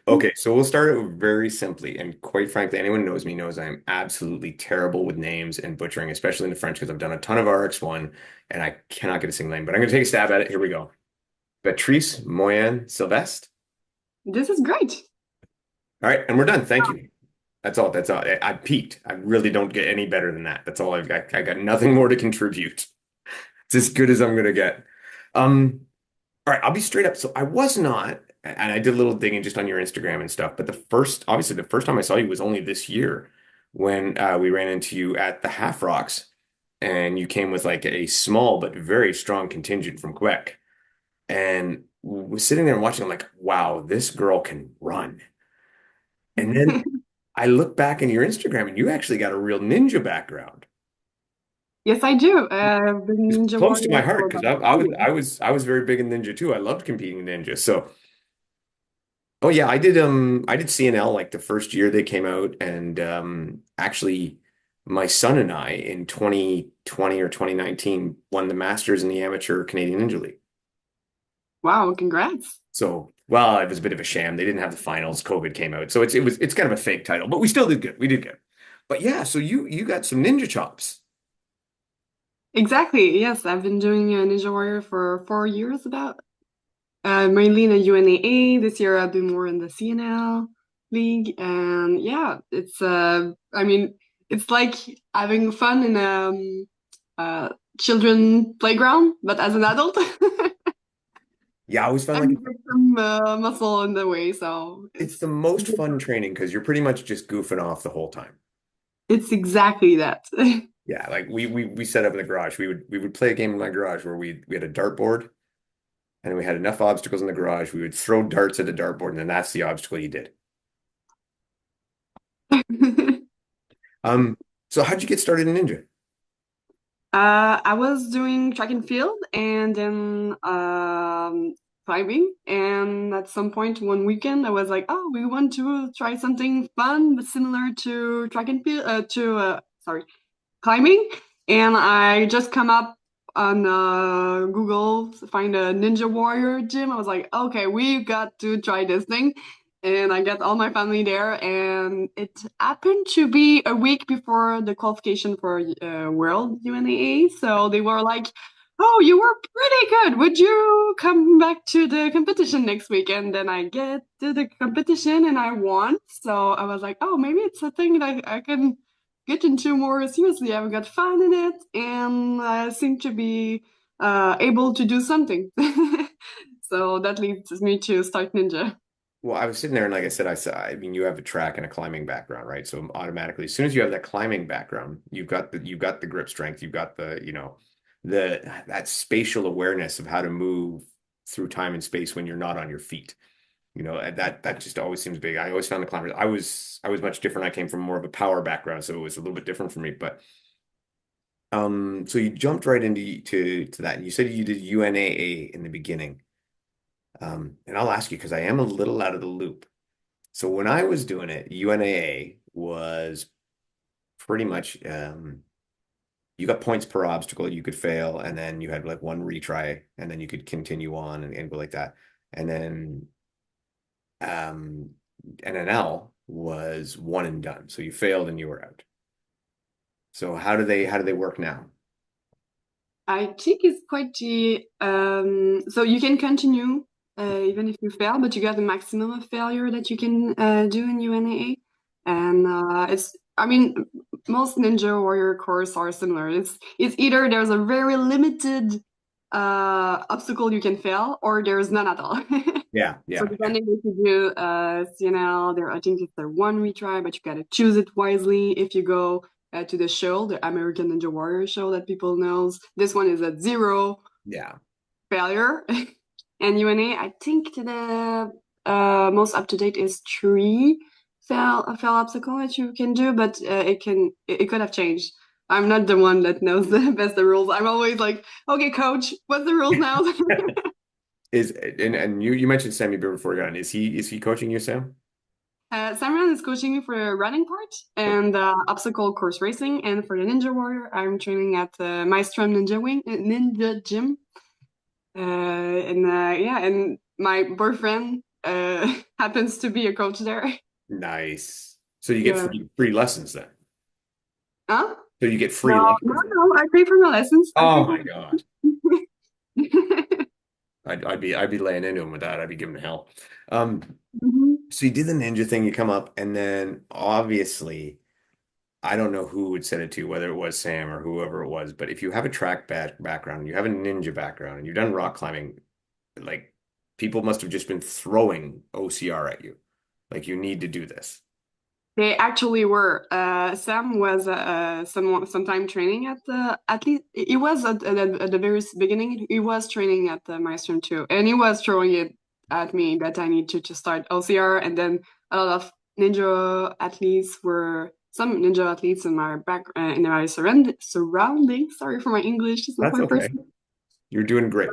Okay, so we'll start it very simply. And quite frankly, anyone who knows me knows I'm absolutely terrible with names and butchering, especially in the French, because I've done a ton of RX1 and I cannot get a single name. But I'm going to take a stab at it. Here we go. Beatrice Moyen-Sylvestre. This is great. All right, and we're done. Thank you. That's all. That's all. I peaked. I really don't get any better than that. That's all I've got. I got nothing more to contribute. It's as good as I'm going to get. All right, I'll be straight up. So I was not, and I did a little digging just on your Instagram and stuff, but obviously, the first time I saw you was only this year when we ran into you at the Half Rocks, and you came with like a small but very strong contingent from Quebec. And was sitting there and watching, I'm like, wow, this girl can run. And then I look back in your Instagram, and you actually got a real ninja background. Yes, I do. I've been It's Ninja close to my Warrior for heart because about I was 4 years. I was I was very big in ninja too. I loved competing in ninja. So oh yeah, I did CNL like the first year they came out and actually my son and I in 2020 or 2019 won the Masters in the Amateur Canadian Ninja League. Wow, congrats. So, well, it was a bit of a sham. They didn't have the finals. COVID came out. So it's kind of a fake title, but we still did good. We did good. But yeah, so you got some ninja chops. Exactly. Yes, I've been doing Ninja Warrior for 4 years about. Mainly in the UNAA. This year I've been more in the CNL league. And yeah, I mean, it's like having fun in a children playground, but as an adult. Yeah, I always found like And with some muscle in the way, so it's the most fun training because you're pretty much just goofing off the whole time. it's exactly that. Yeah, like we set up in the garage. We would play a game in my garage where we had a dartboard and we had enough obstacles in the garage. We would throw darts at the dartboard, and then that's the obstacle you did. Um, so how'd you get started in ninja? I was doing track and field and then climbing. And at some point one weekend, I was like, "Oh, we want to try something fun but similar to track and field, to sorry, climbing." And I just come up on Google to find a Ninja Warrior gym. I was like, "Okay, we've got to try this thing." And I got all my family there, and it happened to be a week before the qualification for World UNAA. So they were like, "Oh, you were pretty good. Would you come back to the competition next week?" And then I get to the competition and I won. So I was like, "Oh, maybe it's a thing that I can get into more seriously. I've got fun in it, and I seem to be able to do something." So that leads me to start Ninja. Well, I was sitting there and like I said, I mean, you have a track and a climbing background, right? So automatically, as soon as you have that climbing background, you've got the grip strength, you've got that spatial awareness of how to move through time and space when you're not on your feet. And that just always seems big. I always found the climbers. I was much different. I came from more of a power background, so it was a little bit different for me. But so you jumped right into to that, and you said you did UNAA in the beginning. And I'll ask you because I am a little out of the loop. So when I was doing it, UNAA was pretty much you got points per obstacle you could fail, and then you had like one retry, and then you could continue on and go like that. And then NNL was one and done. So you failed and you were out. So how do they work now? I think it's quite the so you can continue even if you fail, but you got the maximum of failure that you can do in UNAA. And it's I mean most Ninja Warrior course are similar. It's either there's a very limited obstacle you can fail, or there's none at all. Yeah, So yeah, yeah. depending if you do CNL, I think it's a one retry, but you gotta choose it wisely. If you go to the show, the American Ninja Warrior show that people knows, this one is at zero Yeah. failure. And UNA, I think the most up to date is three fail obstacle that you can do, but it could have changed. I'm not the one that knows the best the rules. I'm always like, "Okay, coach, what's the rules now?" And you mentioned Sammy Beer before we got on. Is he coaching you, Sam? Simon is coaching me for the running part and obstacle course racing, and for the Ninja Warrior, I'm training at Maelstrom Ninja Gym. Yeah, and my boyfriend happens to be a coach there. Nice. So you get Yeah. free lessons then. Huh? So you get No, free no, lessons then. no. I pay for my lessons. I pay Oh for my God. I'd be laying into him with that. I'd be giving him hell. Mhm. So you did the ninja thing, you come up, and then obviously, I don't know who would send it to, whether it was Sam or whoever it was, but if you have a background, you have a ninja background, and you've done rock climbing, like people must have just been throwing OCR at you. Like you need to do this. They actually were. Sam was sometime training at least he was at the very beginning. He was training at the Maestro too, and he was throwing it at me that I need to start OCR, and then a lot of ninja athletes in my in my surroundings. Sorry for my English. It's not That's my first. okay. You're doing great.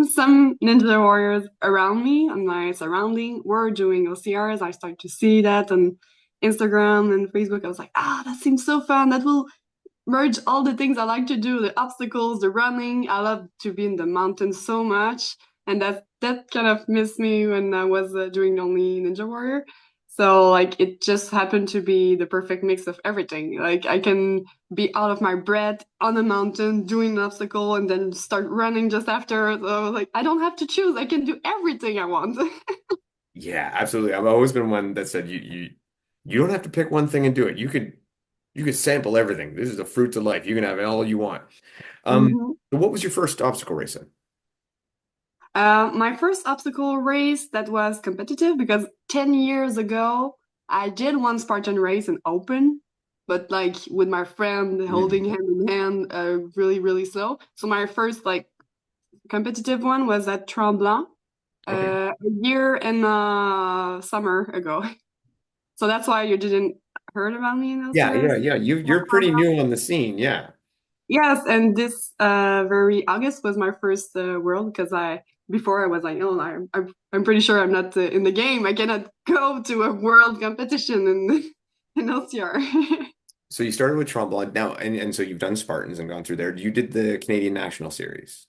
Some ninja warriors around me and my surrounding were doing OCRs. I started to see that on Instagram and Facebook. I was like, that seems so fun. That will merge all the things I like to do, the obstacles, the running. I love to be in the mountains so much. And that kind of missed me when I was doing only Ninja Warrior. So like it just happened to be the perfect mix of everything. Like I can be out of my breath on a mountain doing an obstacle and then start running just after. So like I don't have to choose. I can do everything I want. Yeah, absolutely. I've always been one that said you don't have to pick one thing and do it. You could sample everything. This is the fruits of life. You can have it all you want. Mhm. So what was your first obstacle racing? My first obstacle race that was competitive because 10 years ago, I did one Spartan race in open, but like with my friend Mm, holding hand in hand, really, really slow. So my first like competitive one was at Tremblant, okay. a year and summer ago. So that's why you didn't heard about me in Yeah, LCRs. yeah, yeah. You're pretty new on the scene. Yeah. Yes, and this very August was my first world because I before I was like, oh, I'm pretty sure I'm not in the game. I cannot go to a world competition in in LCR. So you started with Tremblant now, and so you've done Spartans and gone through there. You did the Canadian National Series.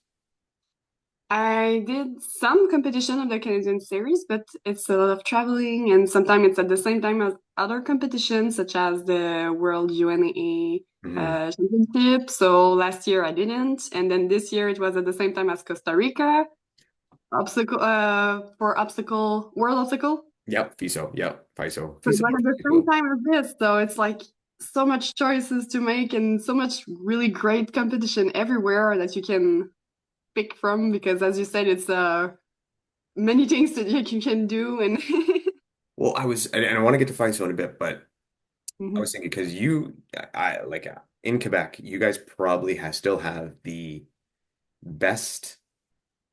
I did some competition of the Canadian series, but it's a lot of traveling, and sometimes it's at the same time as other competitions, such as the World UNA Hmm. Championship. So last year I didn't, and then this year it was at the same time as Costa Rica. Obstacle for obstacle world obstacle. Yep, FISO. Yep, FISO. So it's FISO like at looks the pretty same cool. time as this. So it's like so much choices to make and so much really great competition everywhere that you can pick from because as you said, it's many things that you can do and Well, and I want to get to FISO in a bit, but I Mhm. was thinking because I like in Quebec, you guys probably still have the best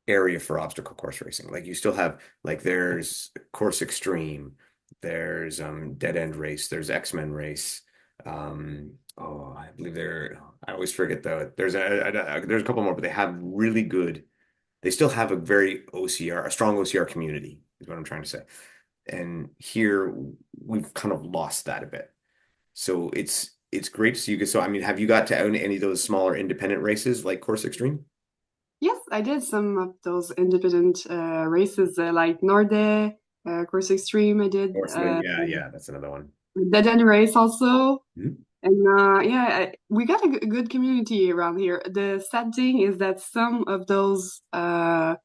area for obstacle course racing. Like you still have like there's Course Extreme, there's Dead End Race, there's X-Men Race. Oh, I believe I always forget though. There's a couple more, but they have really good. They still have a very OCR, a strong OCR community, is what I'm trying to say. And here we've kind of lost that a bit. So it's great to see you guys. So I mean, have you got to own any of those smaller independent races like Course Extreme? Yes, I did some of those independent races like Norde, Course Extreme. I did Course Wind, yeah, yeah, that's another one. Dead End Race also. Mhm. And yeah, we got a good community around here. The sad thing is that some of those, how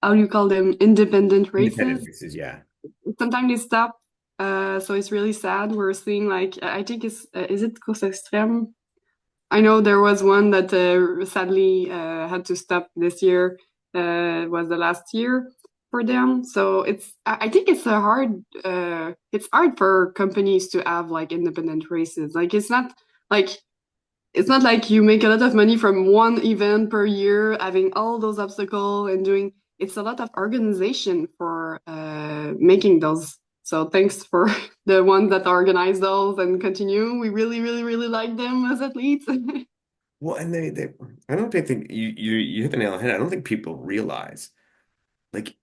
do you call them, independent Independent races, races, yeah. sometimes they stop. So it's really sad. We're seeing like, I think is it Course Extreme? I know there was one that sadly had to stop this year. It was the last year for them. So I think it's hard for companies to have like independent races. Like it's not like you make a lot of money from one event per year, having all those obstacles and doing. It's a lot of organization for making those. So thanks for the ones that organize those and continue. We really, really, really like them as athletes. Well, and I don't think you hit the nail on the head. I don't think people realize like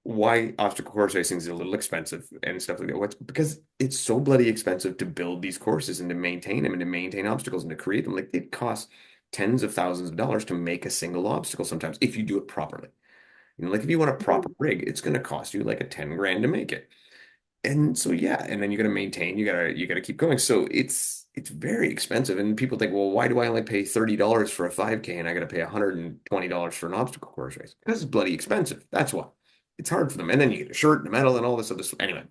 why obstacle course racing is a little expensive and stuff like that. What's because it's so bloody expensive to build these courses and to maintain them and to maintain obstacles and to create them. Like it costs tens of thousands of dollars to make a single obstacle sometimes if you do it properly. Like if you want a proper rig, it's going to cost you like a 10 grand to make it. And so yeah, and then you got to maintain, you got to keep going. So it's very expensive. And people think, well, why do I only pay $30 for a 5K and I got to pay $120 for an obstacle course race? Because it's bloody expensive. That's why. It's hard for them. And then you get a shirt and a medal and all this other stuff. Anyway,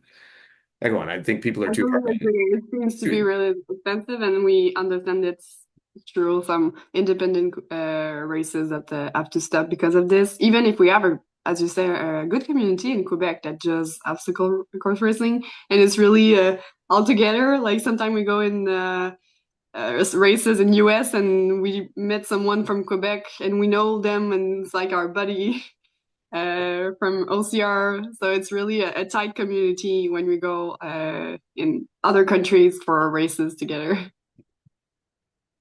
I go on. I think people are I too totally agree. It seems to be too really expensive, and we understand it's true. Some independent races that have to stop because of this. Even if we have a, as you say, a good community in Quebec that does obstacle course racing, and it's really all together. Like sometimes we go in races in US and we met someone from Quebec and we know them, and it's like our buddy. From OCR. So it's really a tight community when we go in other countries for races together.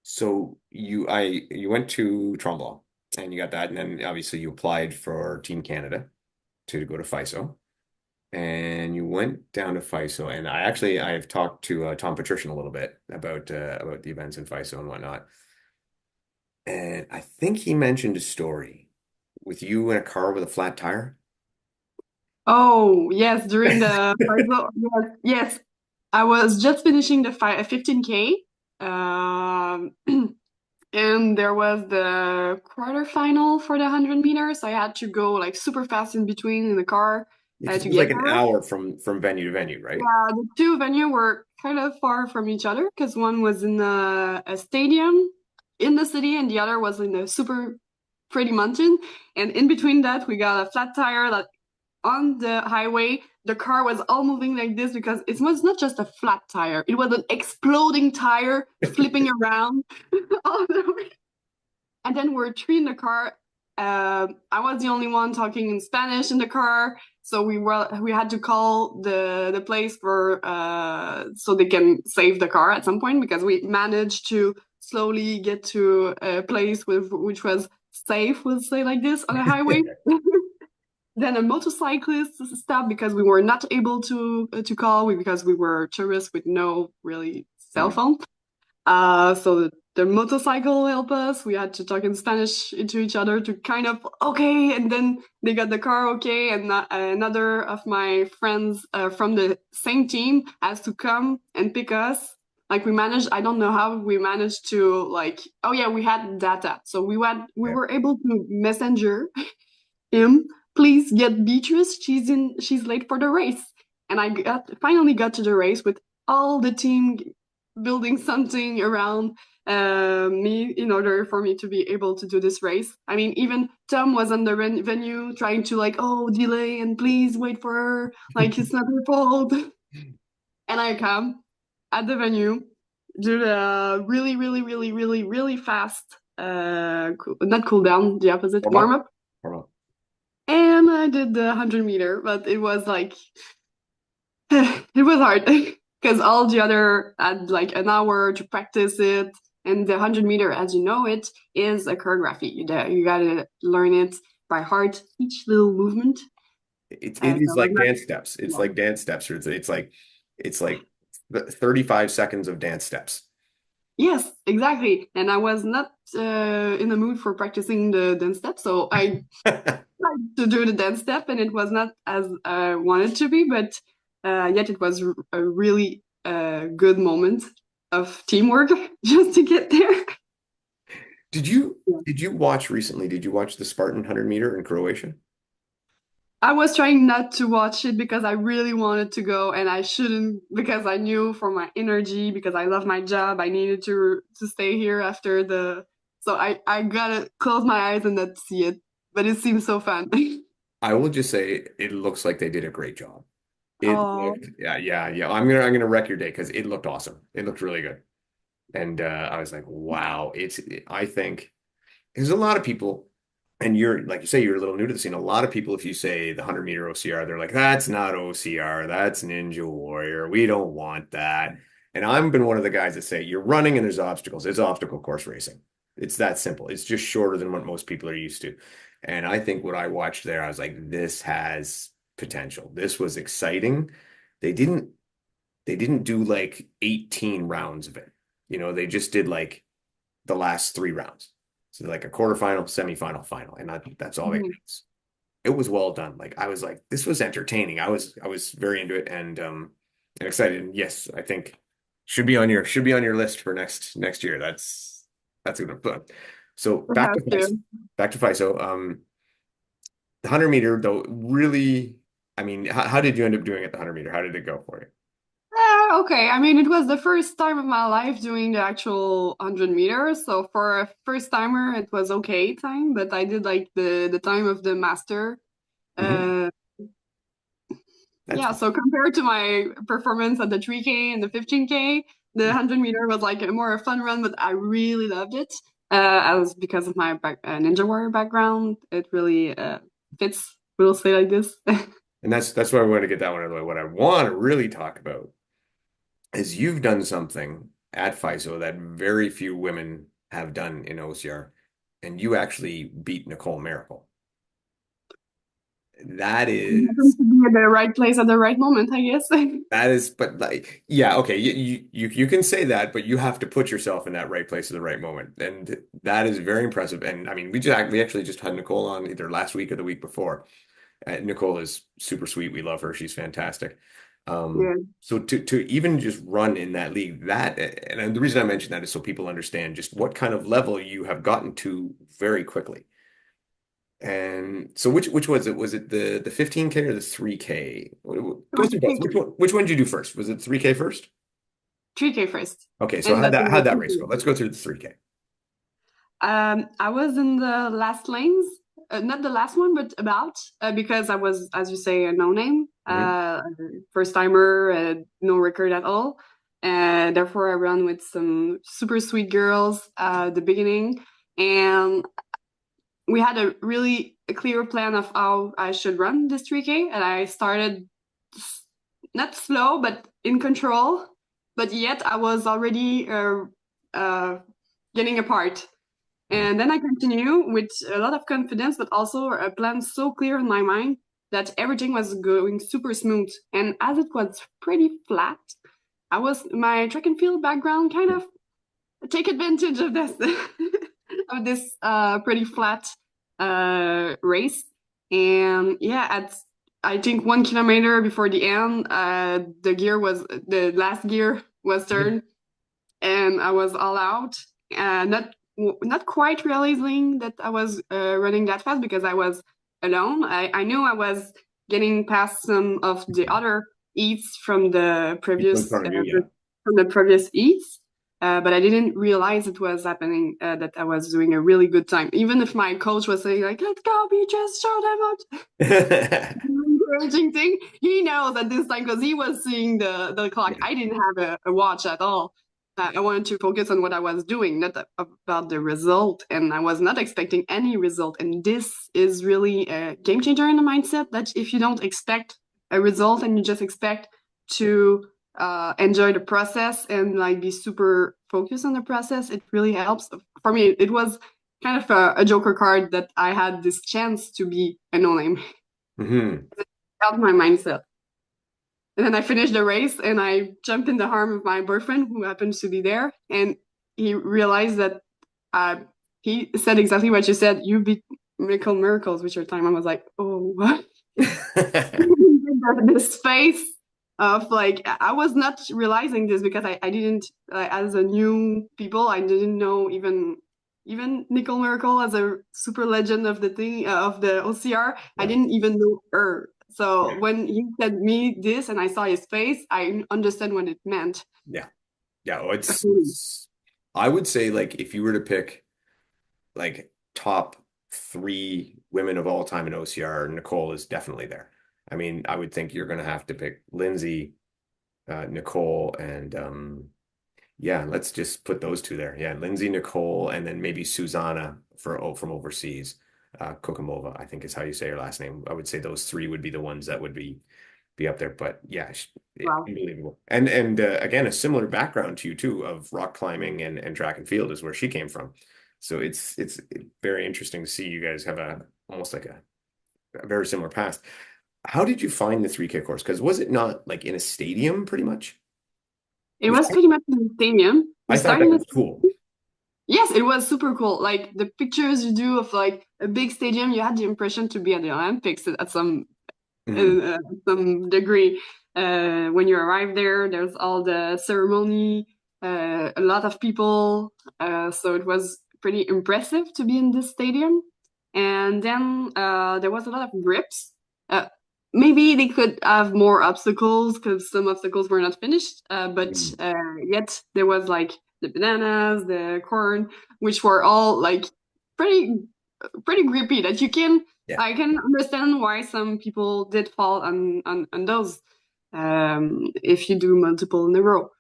So you went to Tremblant and you got that, and then obviously you applied for Team Canada to go to FISO. And you went down to FISO, and I've talked to Tom Patrician a little bit about the events in FISO and whatnot. And I think he mentioned a story with you in a car with a flat tire. Oh, yes, during the yes, yes. I was just finishing the 15K. Um, and there was the quarterfinal for the 100 meters. So I had to go like super fast in between in the car Because it to was get like an there. hour from venue to venue, right? The two venues were kind of far from each other because one was in a stadium in the city and the other was in a super pretty mountain. And in between that, we got a flat tire that on the highway, the car was all moving like this because it was not just a flat tire, it was an exploding tire flipping around all the way. And then we're three in the car. I was the only one talking in Spanish in the car, so we had to call the place for so they can save the car at some point because we managed to slowly get to a place with which was safe, we'll say like this, on a highway. Then a motorcyclist stopped because we were not able to call because we were tourists with no really cell Mhm. phone. So the motorcycle helped us. We had to talk in Spanish to each other to kind of okay, and then they got the car okay. And another of my friends from the same team has to come and pick us. Like we managed, I don't know how we managed to like. Oh yeah, we had data, so we Yeah. were able to messenger him. Please get Beatrice. She's late for the race. And finally got to the race with all the team building something around me in order for me to be able to do this race. I mean, even Tom was on the venue trying to like, oh, delay and please wait for her. Like it's not her fault. And I come at the venue, do the really, really, really, really, really fast, not cool down, the opposite, Warm warm up? up. Warm up. And I did the 100 meter, but it was like, it was hard because all the other had like an hour to practice it. And the 100 meter, as you know it, is a choreography. You gotta learn it by heart, each little movement. It So is it was like not, dance steps. It's yeah. like dance steps. Or it's like 35 seconds of dance steps. Yes, exactly. And I was not in the mood for practicing the dance step, so I tried to do the dance step, and it was not as I wanted to be, but yet it was a really good moment of teamwork just to get there. Did you Yeah. did you watch recently? Did you watch the Spartan 100 meter in Croatia? I was trying not to watch it because I really wanted to go, and I shouldn't because I knew for my energy, because I love my job, I needed to stay here after the. So I gotta close my eyes and not see it, but it seems so fun. I will just say it looks like they did a great job. It Oh, looked, yeah, yeah, yeah. I'm gonna wreck your day because it looked awesome. It looked really good. And I was like, wow, I think there's a lot of people, and you're like you say, you're a little new to the scene. A lot of people, if you say the 100 meter OCR, they're like, that's not OCR, that's Ninja Warrior. We don't want that. And I've been one of the guys that say you're running and there's obstacles. It's obstacle course racing. It's that simple. It's just shorter than what most people are used to. And I think what I watched there, I was like, this has potential. This was exciting. They didn't they didn't do like 18 rounds of it. They just did like the last 3 rounds. So like a quarterfinal, semifinal, final, and that's all it Mhm. is. It was well done. Like I was like, this was entertaining. I was very into it and excited. And yes, I think should be on your list for next year. That's a good one. So It has to. back to FISO. The 100 meter though, really, I mean, how did you end up doing it the 100 meter? How did it go for you? Okay. I mean, it was the first time of my life doing the actual 100 meters. So for a first timer, it was okay time, but I did like the time of the master. Hmm. Uh, That's yeah. So compared to my performance at the 3K and the 15K, the 100 meter was like a more fun run, but I really loved it. As because of my Ninja Warrior background, it really fits. We'll say like this. and that's why I want to get that one out of the way. What I want to really talk about is you've done something at FISO that very few women have done in OCR, and you actually beat Nicole Miracle. That Happens is to be at the right place at the right moment, I guess. that is, but like, yeah, okay, you can say that, but you have to put yourself in that right place at the right moment, and that is very impressive. And I mean, we actually just had Nicole on either last week or the week before. Nicole is super sweet. We love her. She's fantastic. Yeah. So to even just run in that league, that and the reason I mention that is so people understand just what kind of level you have gotten to very quickly. And so which was it? Was it the 15K or the 3K? It Go was through both. Which one did you do first? Was it 3K first? 3K first. Okay, so And how'd that's that in how'd the that race go? 2K. Let's go through the 3K. I was in the last lanes, not the last one, but about because I was, as you say, a no name, Hmm. first timer, no record at all. Therefore, I ran with some super sweet girls at the beginning, and we had a really clear plan of how I should run this 3K, and I started not slow, but in control. But yet, I was already uh, getting apart. And then I continue with a lot of confidence, but also a plan so clear in my mind that everything was going super smooth. And as it was pretty flat, I was my track and field background kind of take advantage of this of this pretty flat race. And yeah, at I think 1 kilometer before the end, the last gear was turned and I was all out. Not quite realizing that I was running that fast because I was alone. I knew I was getting past some of the other eats People in front of you, yeah. from the previous eats, but I didn't realize it was happening. That I was doing a really good time, even if my coach was saying like, "Let's go, Beatrice, show them out." Encouraging thing. He knows at this time because he was seeing the clock. Yeah. I didn't have a watch at all. I wanted to focus on what I was doing, not about the result. And I was not expecting any result. And this is really a game changer in the mindset that if you don't expect a result and you just expect to enjoy the process and like be super focused on the process, it really helps. For me, it was kind of a joker card that I had this chance to be a no name. Hmm. Helped my mindset. And then I finished the race and I jumped in the arm of my boyfriend who happens to be there. And he realized that uh, he said exactly what you said. You beat Miracle Miracles with your time. I was like, oh, what? This face of like, I was not realizing this because I didn't, as a new people, I didn't know even Nicole Miracle as a super legend of the thing of the OCR. I Yeah. didn't even know her. So Yeah. when he said me this and I saw his face, I understand what it meant. Yeah. Yeah. Oh, Fully. I would say like if you were to pick like top three women of all time in OCR, Nicole is definitely there. I mean, I would think you're going to have to pick Lindsay, Nicole, and yeah, let's just put those two there. Yeah, Lindsay, Nicole, and then maybe Susanna from overseas. Kokomova, I think is how you say her last name. I would say those three would be the ones that would be up there. But yeah, Wow. unbelievable. And again, a similar background to you too of rock climbing and track and field is where she came from. So it's very interesting to see you guys have a almost like a very similar past. how did you find the 3K course? Because was it not like in a stadium pretty much? It Which was pretty much in the stadium. We I thought started that in a was cool. Yes, it was super cool. Like the pictures you do of like a big stadium, you had the impression to be at the Olympics at Mhm. some degree. When you arrive there, there's all the ceremony, a lot of people. So it was pretty impressive to be in this stadium. And then there was a lot of grips. Uh, Maybe they could have more obstacles because some obstacles were not finished. But Mhm. yet there was like the bananas, the corn, which were all like pretty pretty grippy that you can Yeah. I can understand why some people did fall on those if you do multiple in a row.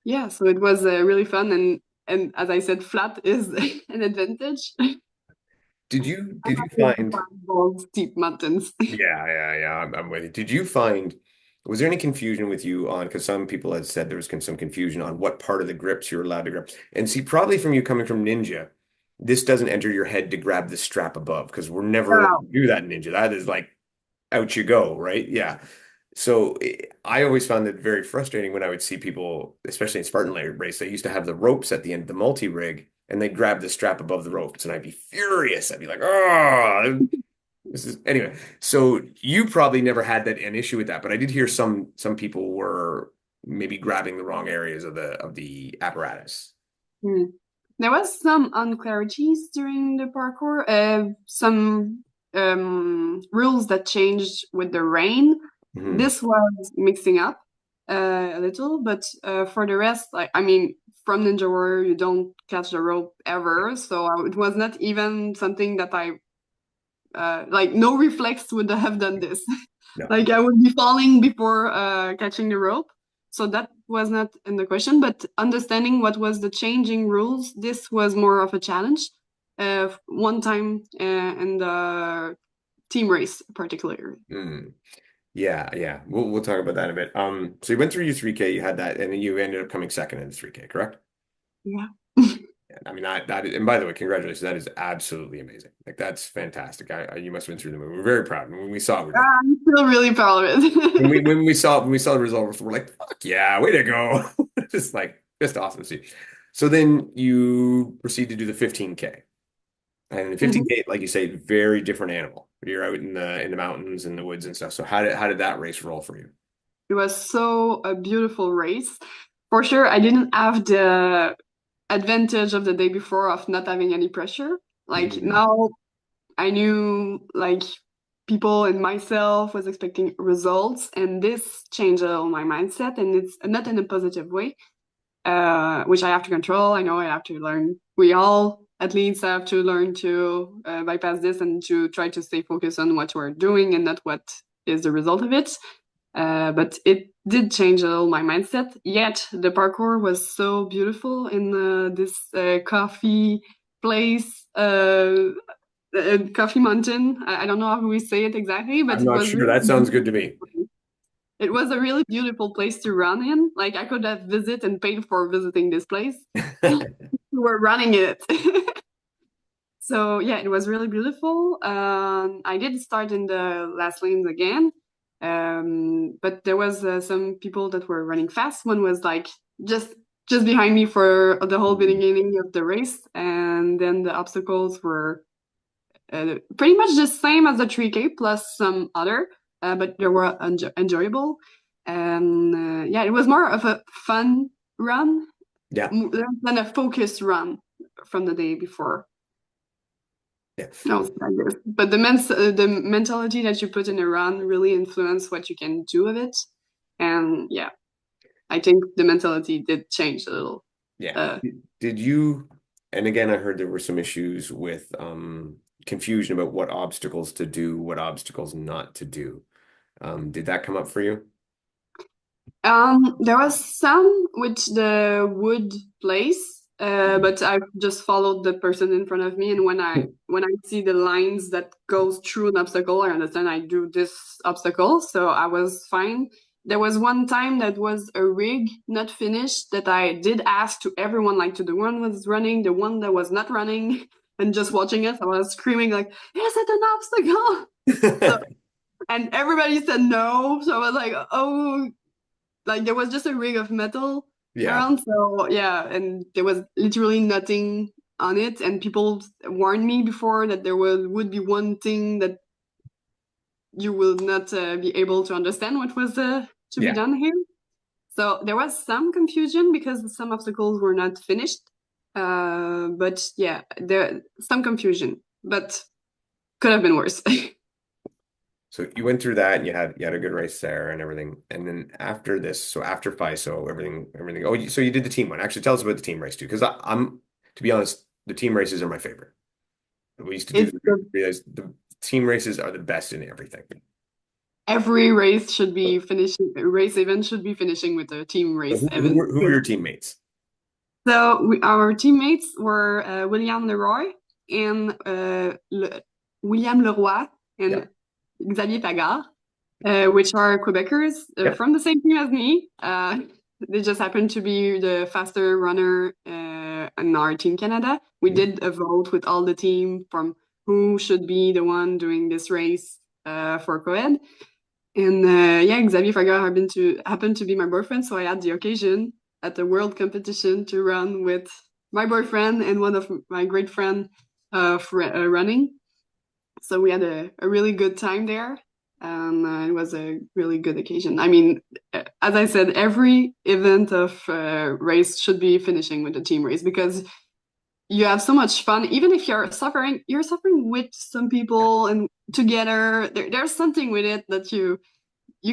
Yeah, so it was really fun and as I said, flat is an advantage. I Did you like to find climb those steep mountains. yeah, I'm with you. Did you find, was there any confusion with you on, because some people had said there was some confusion on what part of the grips you're allowed to grab. And see, probably from you coming from Ninja, this doesn't enter your head to grab the strap above because we're never allowed to Wow. do that in Ninja. That is like out you go, right? Yeah. So I always found it very frustrating when I would see people, especially in Spartan race, they used to have the ropes at the end of the multi-rig and they'd grab the strap above the ropes and I'd be furious. I'd be like, oh, this is anyway. So you probably never had that an issue with that, but I did hear some people were maybe grabbing the wrong areas of the apparatus. Hmm. There was some unclarities during the parkour, some rules that changed with the rain. Mhm. This was mixing up a little, but for the rest, like I mean, from Ninja Warrior, you don't catch the rope ever, so it was not even something that I like. No reflex would have done this. No. Like I would be falling before catching the rope. So that was not in the question, but understanding what was the changing rules, this was more of a challenge. One time in the team race, particularly. Mm. Yeah. We'll talk about that in a bit. So you went through your 3K, you had that, and then you ended up coming second in the 3K, correct? Yeah. Yeah, I mean that is, and by the way, congratulations. That is absolutely amazing. Like that's fantastic. You must have been through the moon. We're very proud. When we saw it, we're like I'm still really proud of when we it. when we saw when we saw the results, we're like, fuck yeah, way to go. Just awesome to see. So then you proceed to do the 15K. And the Mhm. 15K, like you say, very different animal. You're out in the mountains and the woods and stuff. So how did that race roll for you? It was so a beautiful race. For sure, I didn't have the advantage of the day before of not having any pressure. Like Mhm. now I knew like people and myself was expecting results, and this changed all my mindset, and it's not in a positive way, which I have to control. I know I have to learn. We all at least have to learn to bypass this and to try to stay focused on what we're doing and not what is the result of it. But it did change a little my mindset. Yet the parkour was so beautiful in this coffee place. Coffee Mountain. I don't know how we say it exactly, but I'm it not was sure. really That sounds good to me. it was a really beautiful place to run in. Like I could have visited and paid for visiting this place. We were running it. So yeah, it was really beautiful. I did start in the last lanes again, but there was some people that were running fast. One was like just just behind me for the whole beginning of the race, and then the obstacles were pretty much the same as the 3K plus some other, but they were enjoyable. And yeah, it was more of a fun run Yeah. than a focused run from the day before. Yeah. No, it's like this. But the mentality that you put in a run really influence what you can do with it. And yeah, I think the mentality did change a little. Yeah. Uh, Did you, and again, I heard there were some issues with confusion about what obstacles to do, what obstacles not to do. Did that come up for you? There was some with the wood place, but I just followed the person in front of me. And when I see the lines that goes through an obstacle, I understand I do this obstacle, so I was fine. There was one time that was a rig not finished that I did ask to everyone, like to the one was running, the one that was not running, and just watching it. I was screaming like, "Is it an obstacle?" And everybody said no. So I was like, oh, like there was just a rig of metal Yeah, around. So yeah, and there was literally nothing on it. And people warned me before that there would be one thing that you will not be able to understand what was to be yeah. done here. So there was some confusion because some obstacles were not finished. But yeah, there some confusion, but could have been worse. So you went through that and you had a good race there and everything. And then after this, so after FISO, everything. Oh, so you did the team one. Actually, tell us about the team race too, because I'm to be honest, the team races are my favorite. We used to do It's the team races are the best in everything. every race should be finishing. Race event should be finishing with a team So race who event. were your teammates? So our teammates were William Leroy and William Leroy Yeah. and Xavier Pagard, which are Quebecers Yep. from the same team as me. They just happened to be the faster runner in our Team Canada. We Mhm. did a vote with all the team from who should be the one doing this race for co-ed. And yeah, Xavier Fagar happened to be my boyfriend, so I had the occasion at the world competition to run with my boyfriend and one of my great friend running. So we had a really good time there, and it was a really good occasion. I mean, as I said, every event of race should be finishing with a team race because you have so much fun. Even if you're suffering with some people and together. There's something with it that you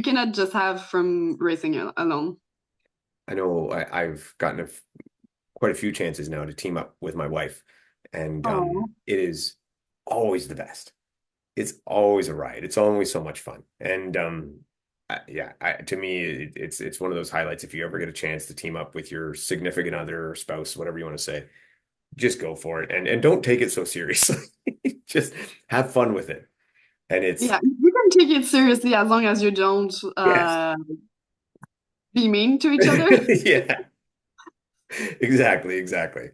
cannot just have from racing alone. I know I've gotten quite a few chances now to team up with my wife, and Oh, it is always the best. It's always a ride. It's always so much fun. And yeah, to me, it's one of those highlights. If you ever get a chance to team up with your significant other or spouse, whatever you want to say, just go for it, and don't take it so seriously. Just have fun with it. And it's yeah, you can take it seriously as long as you don't yes, be mean to each other. yeah, exactly, exactly.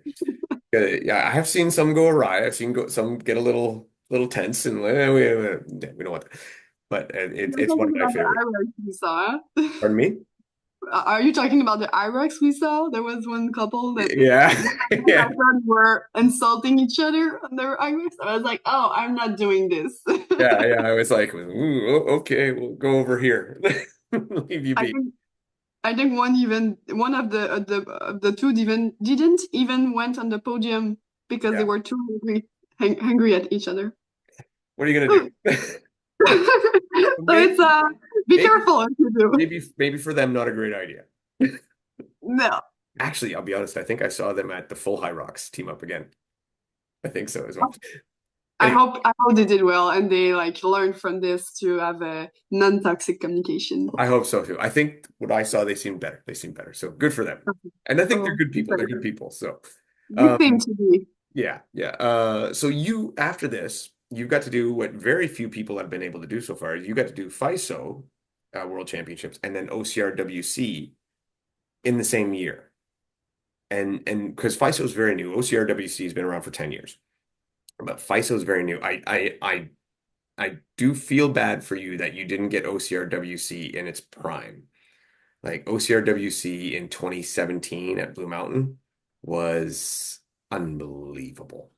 Yeah, I have seen some go awry. I've seen some get a little tense, and we don't want that. But You're it's one talking of my about the favorite. IROX we saw. Pardon me? Are you talking about the IROX we saw? There was one couple that Yeah, I yeah, thought were insulting each other on their IROX. I was like, oh, I'm not doing this. yeah. I was like, ooh, okay, we'll go over here. Leave you I be. think I think one of the two even didn't even went on the podium because they Yeah. were too hungry at each other. What are you gonna So do? it's Maybe, be maybe, careful if you do. maybe for them, not a great idea. No. Actually, I'll be honest. I think I saw them at the Full High Rocks team up again. I think so as well. Anyway, I hope they did well and they like learned from this to have a non-toxic communication. I hope so too. I think what I saw, they seemed better. They seemed better. So good for them. And I think they're Oh, good people. They're good people. So, you um, seem to be. yeah, yeah. So you, after this, you've got to do what very few people have been able to do so far. You got to do FISO World Championships and then OCRWC in the same year. And because FISO is very new, OCRWC has been around for 10 years, but FISO is very new. I do feel bad for you that you didn't get OCRWC in its prime. Like OCRWC in 2017 at Blue Mountain was unbelievable.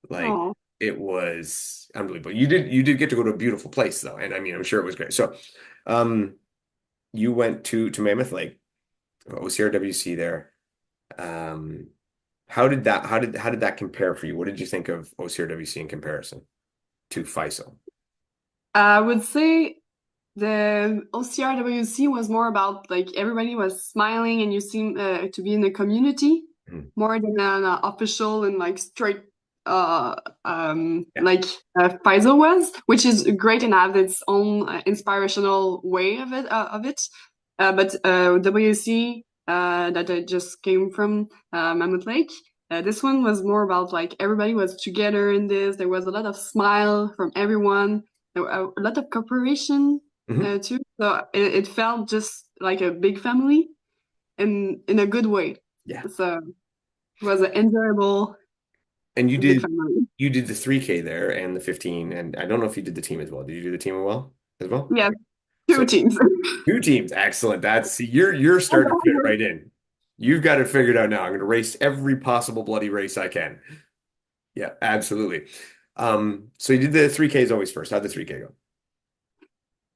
Like Oh, it was unbelievable. You did get to go to a beautiful place though, and I mean I'm sure it was great. So, um, you went to Mammoth Lake, OCRWC there. Um, how did that compare for you? What did you think of OCRWC in comparison to FISO? I would say the OCRWC was more about like everybody was smiling and you seem to be in a community Mhm. more than an official and like straight uh Yeah. like FISO was, which is great and has its own inspirational way of it. But WC that I just came from Mammoth Lake. This one was more about like everybody was together in this. There was a lot of smile from everyone. There were a lot of cooperation Mhm. too. So it felt just like a big family in a good way. Yeah. So it was an enjoyable And big family. you did the 3K there and the 15, and I don't know if you did the team as well. Did you do the team as well? as well? Yes, two So teams. two teams, excellent. That's see, you're starting to fit right in. You've got it figured out now. I'm going to race every possible bloody race I can. Yeah, absolutely. So you did the 3Ks always first. How'd the 3K go?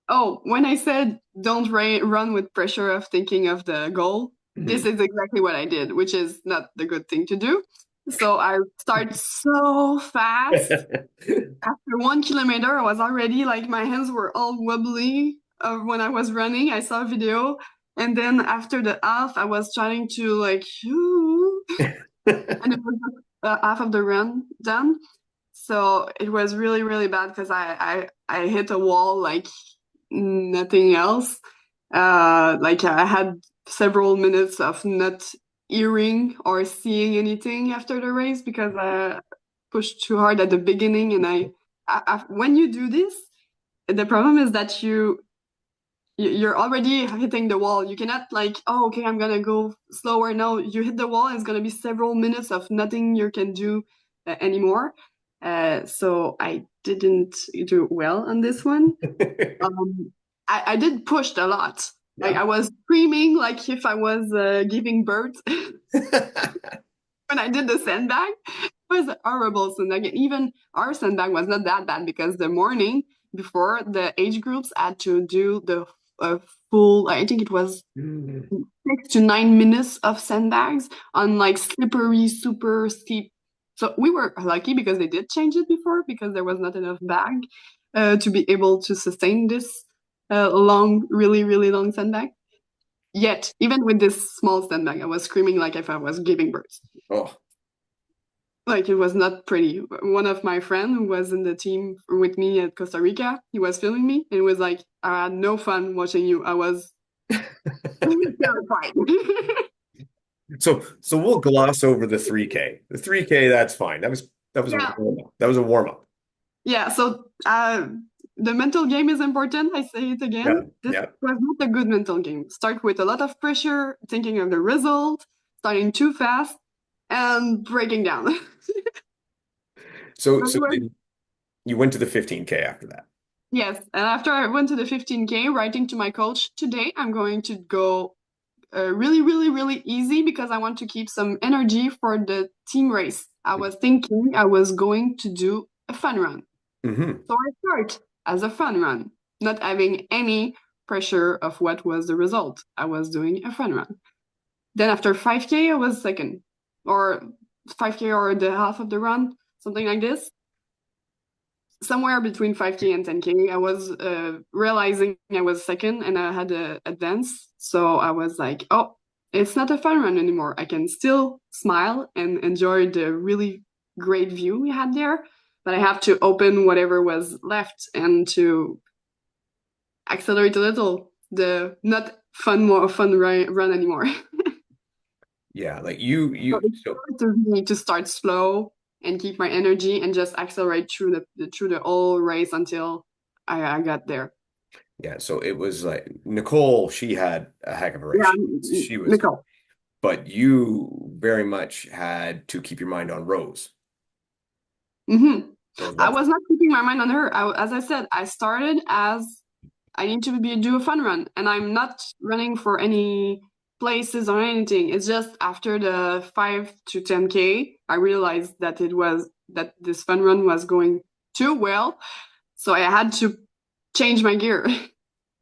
Oh, when I said don't run with pressure of thinking of the goal, this Mhm. is exactly what I did, which is not the good thing to do. So I start so fast. After 1 kilometer, I was already like my hands were all wobbly when I was running. I saw a video, and then after the half, I was trying to like, and it was half of the run done. So it was really, really bad because I hit a wall like nothing else. Like I had several minutes of not hearing or seeing anything after the race because I pushed too hard at the beginning. And when you do this, the problem is that you're already hitting the wall. You cannot like, oh, okay, I'm gonna go slower. No, you hit the wall. And it's gonna be several minutes of nothing you can do anymore. So I didn't do well on this one. Um, I did push a lot. Like Yeah. I was screaming like if I was giving birth when I did the sandbag. It was a horrible sandbag. And even our sandbag was not that bad because the morning before the age groups had to do the uh, full, I think it was Mhm. 6 to 9 minutes of sandbags on like slippery, super steep. So we were lucky because they did change it before because there was not enough bag to be able to sustain this long, really, really long sandbag. Yet, even with this small sandbag, I was screaming like if I was giving birth. Oh, Like it was not pretty. One of my friends who was in the team with me at Costa Rica, he was filming me and was like, I had no fun watching you. I was terrified. so we'll gloss over the 3K. The 3K, that's fine. That was a Yeah, warm up. That was a warm up. yeah. So the mental game is important. I say it Yeah, again. This yeah. was not a good mental game. Start with a lot of pressure, thinking of the result, starting too fast, and breaking down. So But so it was then you went to the 15K after that. yes. And after I went to the 15K, writing to my coach, today I'm going to go really, really, really easy because I want to keep some energy for the team race. I was thinking I was going to do a fun run. Hmm. So I start as a fun run, not having any pressure of what was the result. I was doing a fun run. Then after 5K, I was second, or 5K or the half of the run, something like this. Somewhere between 5K and 10K, I was realizing I was second and I had a advance. So I was like, oh, it's not a fun run anymore. I can still smile and enjoy the really great view we had there, but I have to open whatever was left and to accelerate a little. The not fun more fun run anymore. Yeah, like So you it's so hard to me to start slow and keep my energy and just accelerate through the whole race until I got there. yeah, so it was like Nicole, she had a heck of a race. Yeah, She was, Nicole. but you very much had to keep your mind on Rose. Rose I Watson. was not keeping my mind on her. As I said, I started as I need to do a fun run, and I'm not running for any places or anything. It's just after the 5 to 10K, I realized that it was that this fun run was going too well, so I had to change my gear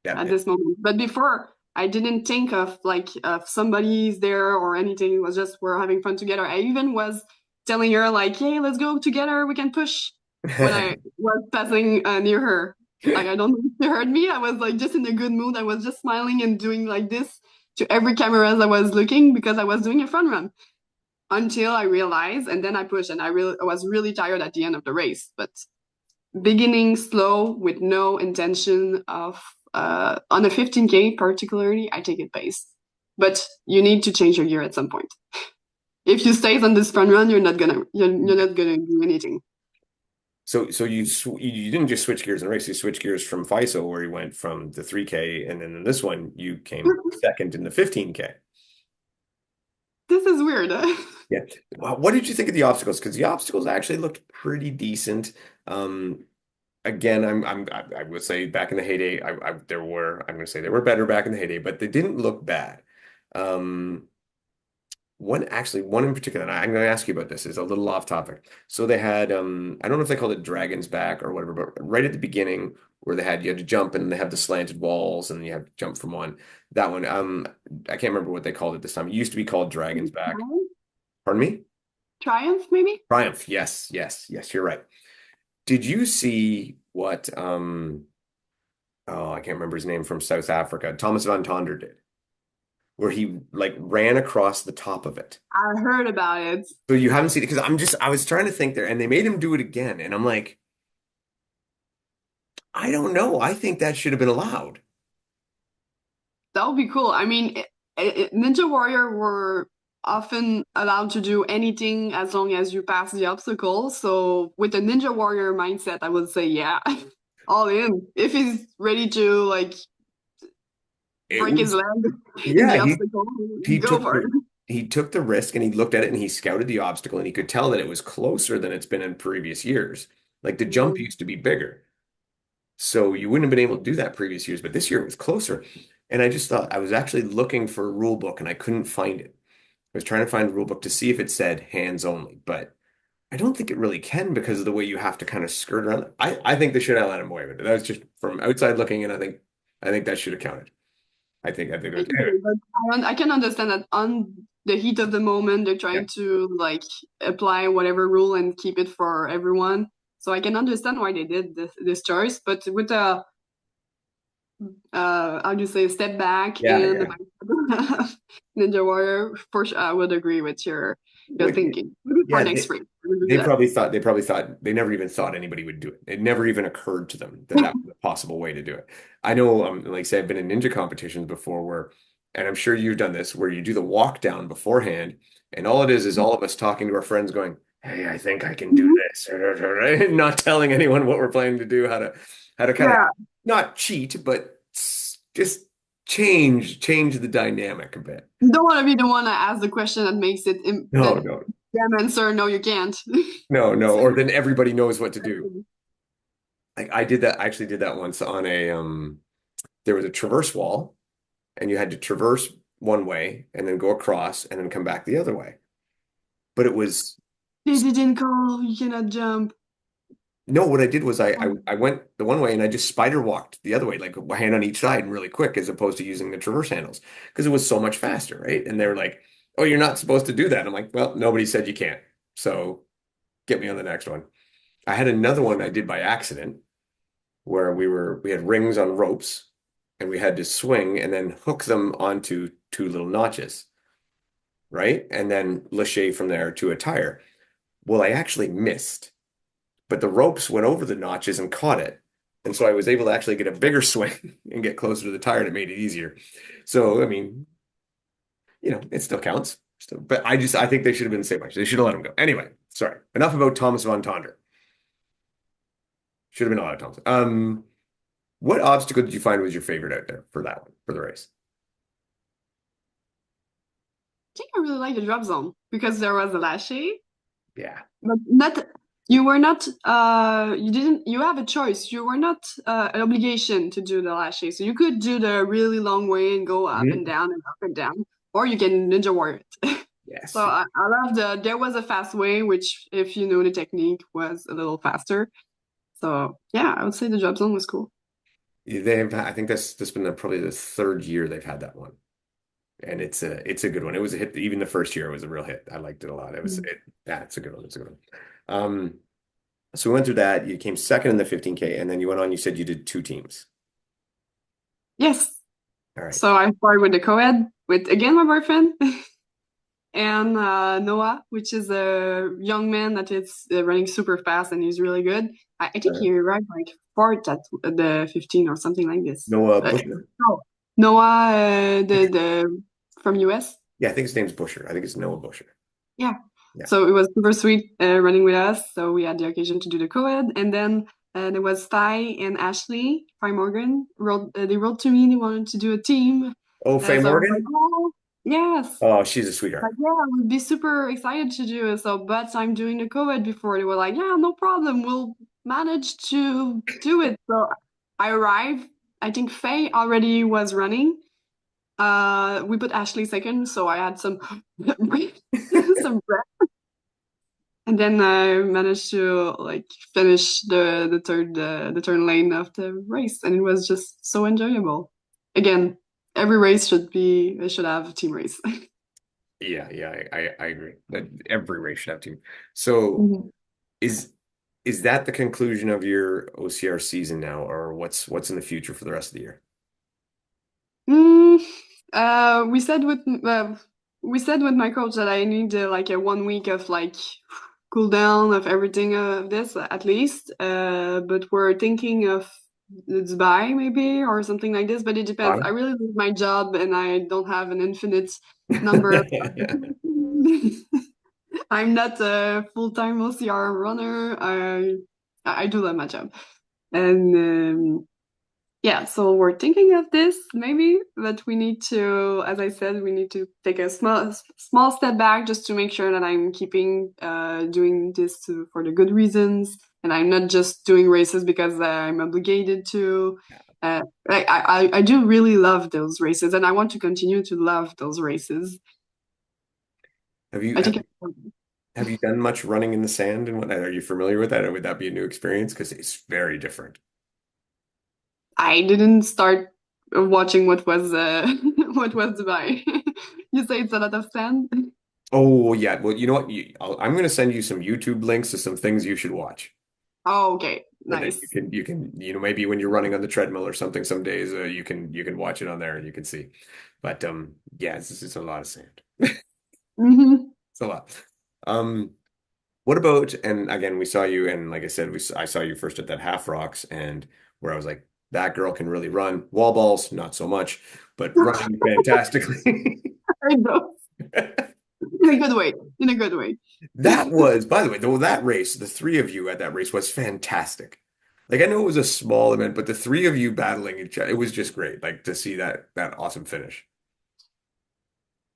Yeah, at yeah. this moment. But before, I didn't think of like if somebody's there or anything. It was just we're having fun together. I even was telling her like, "Hey, let's go together. We can push." When I was passing near her, like I don't know if she heard me. I was like just in a good mood. I was just smiling and doing like this to every camera as I was looking because I was doing a fun run until I realized, and then I pushed, and I was really tired at the end of the race, but beginning slow with no intention of on a 15K particularly, I take it pace. But you need to change your gear at some point. If you stay on this front run, you're not gonna do anything. So you didn't just switch gears in the race, you switched gears from FISO where you went from the 3K and then in this one you came second in the 15K. This is weird. Yeah. What did you think of the obstacles? Because the obstacles actually looked pretty decent. Um, again, I would say back in the heyday, I'm going to say they were better back in the heyday, but they didn't look bad. Um, one in particular, and I'm going to ask you about this, is a little off topic. So they had, I don't know if they called it Dragon's Back or whatever, but right at the beginning where you had to jump and they have the slanted walls and you have to jump from one. That one, I can't remember what they called it this time. It used to be called Dragon's Back. Triumph, Pardon me? Triumph, maybe? Triumph. Yes, yes, yes, you're right. Did you see what oh, I can't remember his name from South Africa, Thomas Van Tonder did, where he like ran across the top of it. I heard about it. So you haven't seen it because I was trying to think there, and they made him do it again, and I'm like, I don't know. I think that should have been allowed. That would be cool. I mean, Ninja Warrior were often allowed to do anything as long as you pass the obstacle. So with a Ninja Warrior mindset, I would say, yeah, all in. If he's ready to like It break his was, leg in yeah, the obstacle, he go took for it. he took the risk and he looked at it and he scouted the obstacle and he could tell that it was closer than it's been in previous years. Like the jump Mhm. used to be bigger. So you wouldn't have been able to do that previous years, but this year it was closer. And I just thought I was actually looking for a rule book and I couldn't find it. I was trying to find a rule book to see if it said hands only, but I don't think it really can because of the way you have to kind of skirt around it. I think they should have let him away with it. That was just from outside looking in. I think that should have counted. I think it It was, could anyway. be, but I can understand that on the heat of the moment, they're Yeah. trying to like apply whatever rule and keep it for everyone. So I can understand why they did this choice. But with a how do you say step back Yeah, and the yeah. mindset of Ninja Warrior, for sure, I would agree with your Which, thinking. Maybe for yeah, next week, we'll do that. they probably thought they never even thought anybody would do it. It never even occurred to them that that was a possible way to do it. I know, like I said, I've been in ninja competitions before where, and I'm sure you've done this, where you do the walk down beforehand, and all it is all of us talking to our friends going, "Hey, I think I can do Mhm. this," not telling anyone what we're planning to do, how to kind of Yeah, not cheat, but just change the dynamic a bit. you don't want to be the one that asks the question that makes it No, that no, them answer no, you can't. no, no. So, Or then everybody knows what to do. Like I did that, I actually did that once on there was a traverse wall and you had to traverse one way and then go across and then come back the other way. But it was, they didn't call, you cannot jump. no, what I did was Oh, I went the one way and I just spider walked the other way, like a hand on each side and really quick as opposed to using the traverse handles because it was so much faster, right? And they were like, oh, you're not supposed to do that. I'm like, well, nobody said you can't. So get me on the next one. I had another one I did by accident where we had rings on ropes and we had to swing and then hook them onto two little notches, right? And then lache from there to a tire. Well, I actually missed, but the ropes went over the notches and caught it. And so I was able to actually get a bigger swing and get closer to the tire and it made it easier. So, I mean, it still counts. Still, but I think they should have been the same way. They should have let him go. Anyway, sorry. Enough about Thomas Von Tonder. Should have been a lot of Thomas. What obstacle did you find was your favorite out there for that one, for the race? I think I really like the drop zone because there was a lashe, Yeah. but not you were not you didn't you have a choice. You were not an obligation to do the lashe. So you could do the really long way and go Mhm. up and down, or you can ninja warrior it. So Yes. I love there was a fast way, which if you know the technique was a little faster. So yeah, I would say the drop zone was cool. I think that's been probably the third year they've had that one. And it's a good one. It was a hit. Even the first year was a real hit. I liked it a lot. Yeah, it's a good one. It's a good one. Um, so we went through that. You came second in the 15K, and then you went on, you said you did two teams. Yes. All right. So I started with the co-ed with again my boyfriend and Noah, which is a young man that is running super fast and he's really good. I think Uh, he arrived like fourth at the 15 or something like this. Noah Uh, Busher? no, Noah, the from US. Yeah, I think his name's Busher. I think it's Noah Busher. Yeah. Yeah. So it was super sweet running with us. So we had the occasion to do the co-ed, and then there was Ty and Ashley, Ty Morgan. They wrote to me. They wanted to do a team. Oh, Faye So I was like, Morgan? oh, yes. Oh, she's a Like, sweetheart. yeah, I would be super excited to do it. So, but I'm doing the co-ed before. They were like, yeah, no problem. We'll managed to do it. So I arrived. I think Faye already was running. We put Ashley second, so I had some some breath, and then I managed to like finish the turn lane of the race, and it was just so enjoyable. Again, every race should have a team race. Yeah, yeah, I agree. That every race should have team. So Mhm. is is that the conclusion of your OCR season now, or what's in the future for the rest of the year? Mm, uh, we said with uh, we said with my coach that I need like a 1 week of like cool down of everything of this at least. But we're thinking of Dubai maybe or something like this. But it depends. I Autumn? really love my job and I don't have an infinite number. I'm not a full-time OCR runner. I do love my job, and yeah, so we're thinking of this maybe, but we need to, as I said, we need to take a small step back just to make sure that I'm keeping doing this for the good reasons, and I'm not just doing races because I'm obligated to. Uh, I do really love those races, and I want to continue to love those races. Have you I have think you have you done much running in the sand and whatnot? Are you familiar with that, or would that be a new experience? Because it's very different. I didn't start watching what was what was Dubai. You say it's a lot of sand. Oh yeah, well you know what? I'm going to send you some YouTube links to some things you should watch, Oh, okay, and then you nice. can you can maybe when you're running on the treadmill or something some days you can watch it on there and you can see. But yeah, it's a lot of sand. Hmm. It's a lot. Um, what about, and again, we saw you, and like I said, I saw you first at that Half Rocks, and where I was like, that girl can really run. Wall balls, not so much, but running fantastically. I know. In a good way. In a good way. That was, by the way, though, that race, the three of you at that race was fantastic. Like I know it was a small event, but the three of you battling each other, it was just great. Like to see that awesome finish.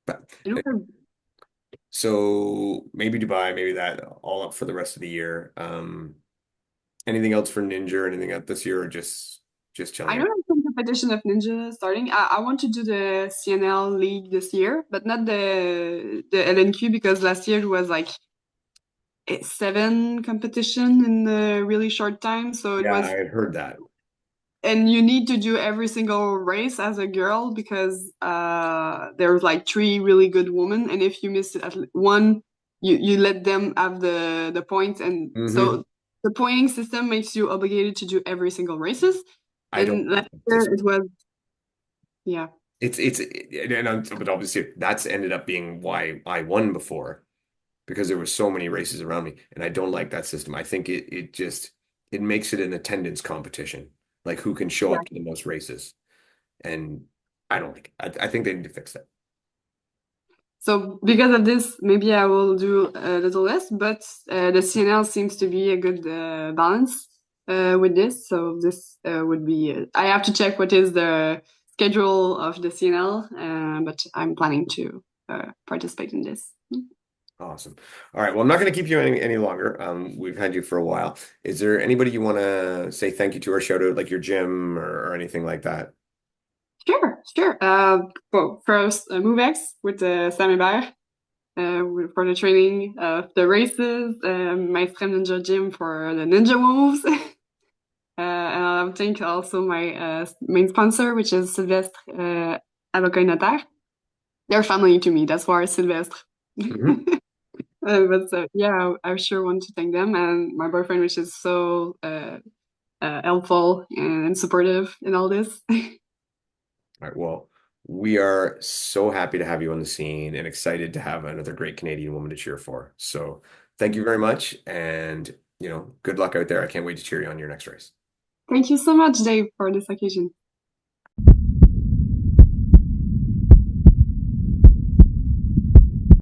But You know, so maybe Dubai, maybe that all up for the rest of the year. Anything else for Ninja or anything out this year, or just chilling I know out? there's some competition of ninja starting. I want to do the CNL league this year, but not the LNQ because last year it was like seven competition in a really short time. So it Yeah, I was had heard that. and you need to do every single race as a girl because there's like three really good women, and if you miss one, you let them have the points, and Hmm. so the pointing system makes you obligated to do every single races. I don't And like last that year system. it was yeah. But obviously that's ended up being why I won before because there were so many races around me, and I don't like that system. I think it just it makes it an attendance competition, like who can show Yeah. up to the most races, and I don't like it. I think they need to fix that. So because of this, maybe I will do a little less, but the CNL seems to be a good balance with this. So this would be, I have to check what is the schedule of the CNL, but I'm planning to participate in this. Awesome. All right. Well, I'm not going to keep you any longer. We've had you for a while. Is there anybody you want to say thank you to or shout out, like your gym or anything like that? Sure, sure. Well, first, MoveX with Sammy Bear for the training of the races, my Frame Ninja Gym for the ninja moves. And I thank also my main sponsor, which is Sylvestre Avocat et Notaire. They're family to me. That's why Sylvestre. Hmm. But yeah, I sure want to thank them and my boyfriend, which is so helpful and supportive in all this. All right. Well, we are so happy to have you on the scene and excited to have another great Canadian woman to cheer for. So thank you very much. And, good luck out there. I can't wait to cheer you on your next race. Thank you so much, Dave, for this occasion.